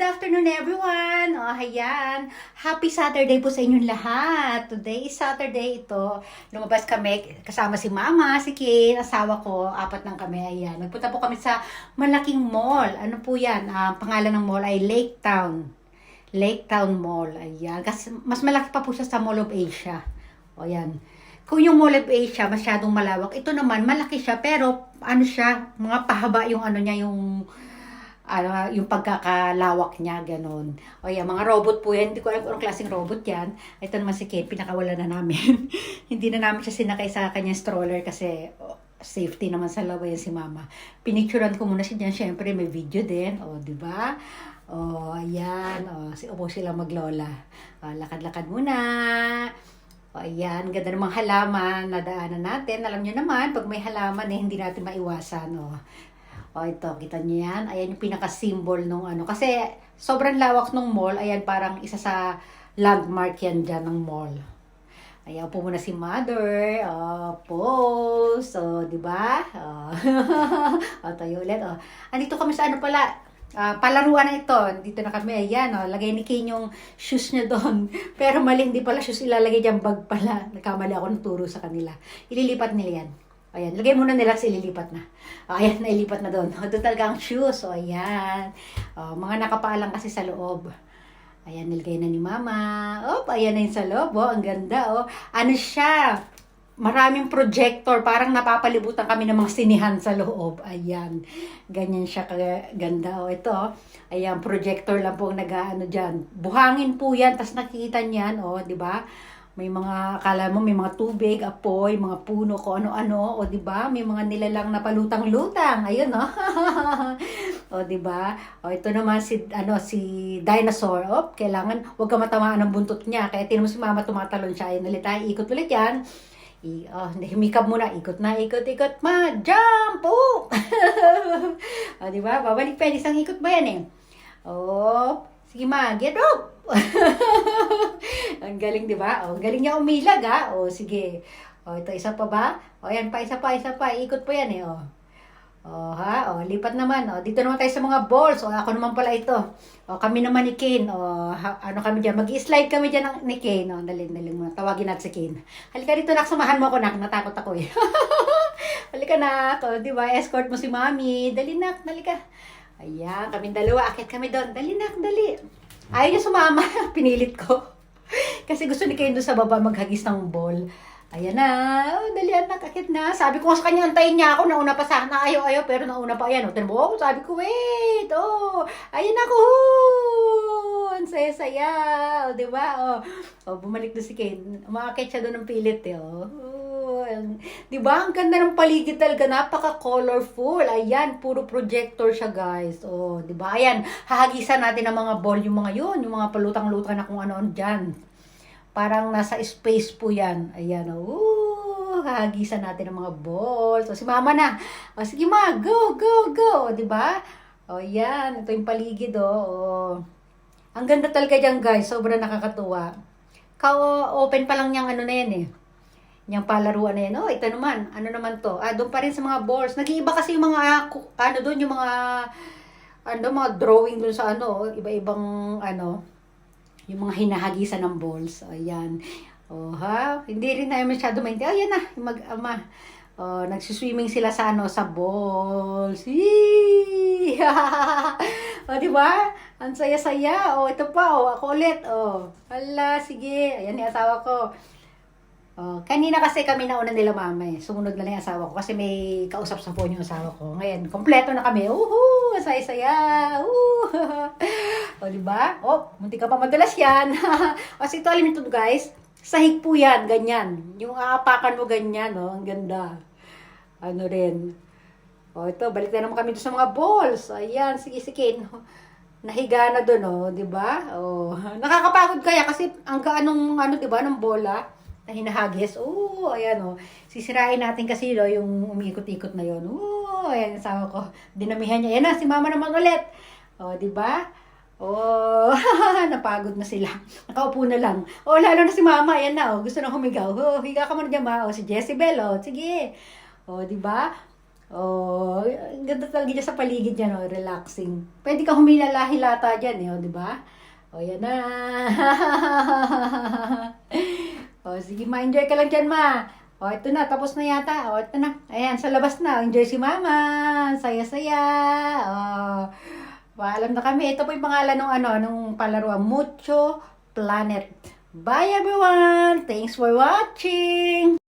afternoon everyone! O, ayan. Happy Saturday po sa inyong lahat. Today is Saturday ito. Lumabas kami kasama si Mama, si Ken, asawa ko. Apat lang kami. Ayan. Nagpunta po kami sa malaking mall. Ano po yan? Pangalan ng mall ay Lake Town. Lake Town Mall. Ayan. Kasi mas malaki pa po siya sa Mall of Asia. O, ayan. Kung yung Mall of Asia masyadong malawak, ito naman malaki siya pero ano siya, mga pahaba yung ano niya, yung pagkakalawak niya, ganun. O yan, mga robot po yan. Hindi ko alam kung anong klaseng robot yan. Ito naman si Ken, pinakawala na namin. Hindi na namin siya sinakay sa kanyang stroller kasi safety naman sa loob yan si Mama. Pinicturean ko muna siya dyan. Siyempre, may video din. O, di ba? O, ayan. O, upo sila maglola. O, lakad-lakad muna. O, ayan. Ganda ng mga halaman na daanan natin. Alam niyo naman, pag may halaman, hindi natin maiwasan. O, ito, kita niyo yan. Ayan yung pinaka-symbol nung ano. Kasi sobrang lawak nung mall. Ayan, parang isa sa landmark yan dyan ng mall. Ayan po muna si Mother. Pose. Di ba? Tayo ulit. Andito kami sa ano pala. Palaruan na ito. Dito na kami. Ayan, lagay ni Ken yung shoes niya doon. Pero mali, hindi pala shoes ilalagay dyan. Bag pala. Nagkamali ako ng turo sa kanila. Ililipat nila yan. Ayan, lagay muna nila kasi ililipat na. Ayan, nailipat na doon. Doon talaga ang shoes. Ayan. Mga nakapaalang kasi sa loob. Ayan, nilagay na ni Mama. Ayan na yung sa loob. Ang ganda. Ano siya? Maraming projector. Parang napapalibutan kami ng mga sinihan sa loob. Ayan. Ganyan siya kaganda. Ito. Ayan, projector lang po nag-ano dyan. Buhangin po yan. Tapos nakikita niyan. Di ba? May mga, akala mo, may mga tubig, apoy, mga puno, kung ano-ano, di ba? May mga nilalang na palutang-lutang, ayun, di ba? Ito naman si dinosaur, kailangan, huwag ka matamaan ng buntot niya, kaya tinan mo si Mama tumatalon siya, ayun, ulit tayo, ikot ulit yan, humikab muna, ikot na, ikot, jump, di ba? Babalik pa, isang ikot ba yan sige ma, get up! Ang galing, di ba? Galing niya umilag, sige. Ito, isa pa ba? Ayan pa, isa pa. Ikot po yan, lipat naman. Dito naman tayo sa mga balls. Ako naman pala ito. Kami naman ni Ken. Ano kami dyan? Mag-slide kami dyan ni Ken. Dali mo. Tawagin natin si Ken. Halika dito, nak. Samahan mo ako, nak. Natakot ako, Halika, nak. Di ba? Escort mo si Mami. Dali, nak. Halika. Ayan, kaming dalawa. Akit kami doon. Dali, nak. Dali. Ayaw niya sumama. Pinilit ko. Kasi gusto ni Ken doon sa baba maghagis ng ball. Ayan na. Dali, anak. Akit na. Sabi ko sa kanya, antayin niya ako. Nauna pa sana. Ayaw. Pero nauna pa. Ayan. Tinan mo. Sabi ko, wait. Ayan ako. Ang saya-saya. Diba? Bumalik doon si Ken. Umakit siya doon ng pilit. Diba? Ang ganda ng paligid talaga. Napaka-colorful. Ayan. Puro projector siya, guys. Diba? Ayan. Hahagisan natin ang mga ball. Yung mga yun. Yung mga palutang-lutang na kung ano-ano dyan. Parang nasa space po yan. Ayan, hahagisan natin ang mga balls. Si Mama na. Sige ma, go. Diba? Yan. Ito yung paligid, Ang ganda talaga dyan, guys. Sobrang nakakatuwa. Open pa lang niyang ano na yan, Yung palaruan na yan. Ito naman. Ano naman to? Doon pa rin sa mga balls. Nag-iiba kasi yung mga, doon, yung mga, mga drawing doon sa iba-ibang, yung mga hinahagisan ng balls. Ayan. Hindi rin na masyado maintindihan. Ayan na, mag-ama. Nagsiswimming sila sa sa balls. Di ba? Ang saya-saya. Ito pa, ako ulit. Hala, sige. Ayan yung asawa ko. Kanina kasi kami nauna nila Mama Sumunod na lang yung asawa ko kasi may kausap sa phone yung asawa ko. Ngayon, kompleto na kami. Saya-saya. Diba? Munti ka pa madalas yan. Kasi ito, alam nyo ito, guys. Sahig po yan, ganyan. Yung aapakan mo ganyan, ang ganda. Ano rin. Ito, balik na naman kami doon sa mga balls. Ayan, sige. Nahiga na doon, diba? Nakakapagod kaya kasi ang gaanong, diba, ng bola na hinahagis. Ayan, sisirain natin kasi, yung umiikot-ikot na yun. Ayan, asawa ko. Dinamihan niya. Ayan na, si Mama naman ulit. Diba? Napagod na sila. Nakaupo na lang. Lalo na si Mama. Ayan na, gusto na humigaw. Higa ka muna dyan, Ma. Si Jezebel, sige. Diba? Oh, ang ganda talaga dyan sa paligid niya, no? Relaxing. Pwede ka humilala-hilata dyan, eh, oh, di ba? O, yan na. O, sige, ma-enjoy ka lang dyan, ma. O, ito na, tapos na yata. O, ito na. Ayan, sa labas na. Enjoy si mama. Saya-saya. O, paalam na kami. Ito po yung pangalan ng nung palaruan, Mucho Planet. Bye, everyone. Thanks for watching.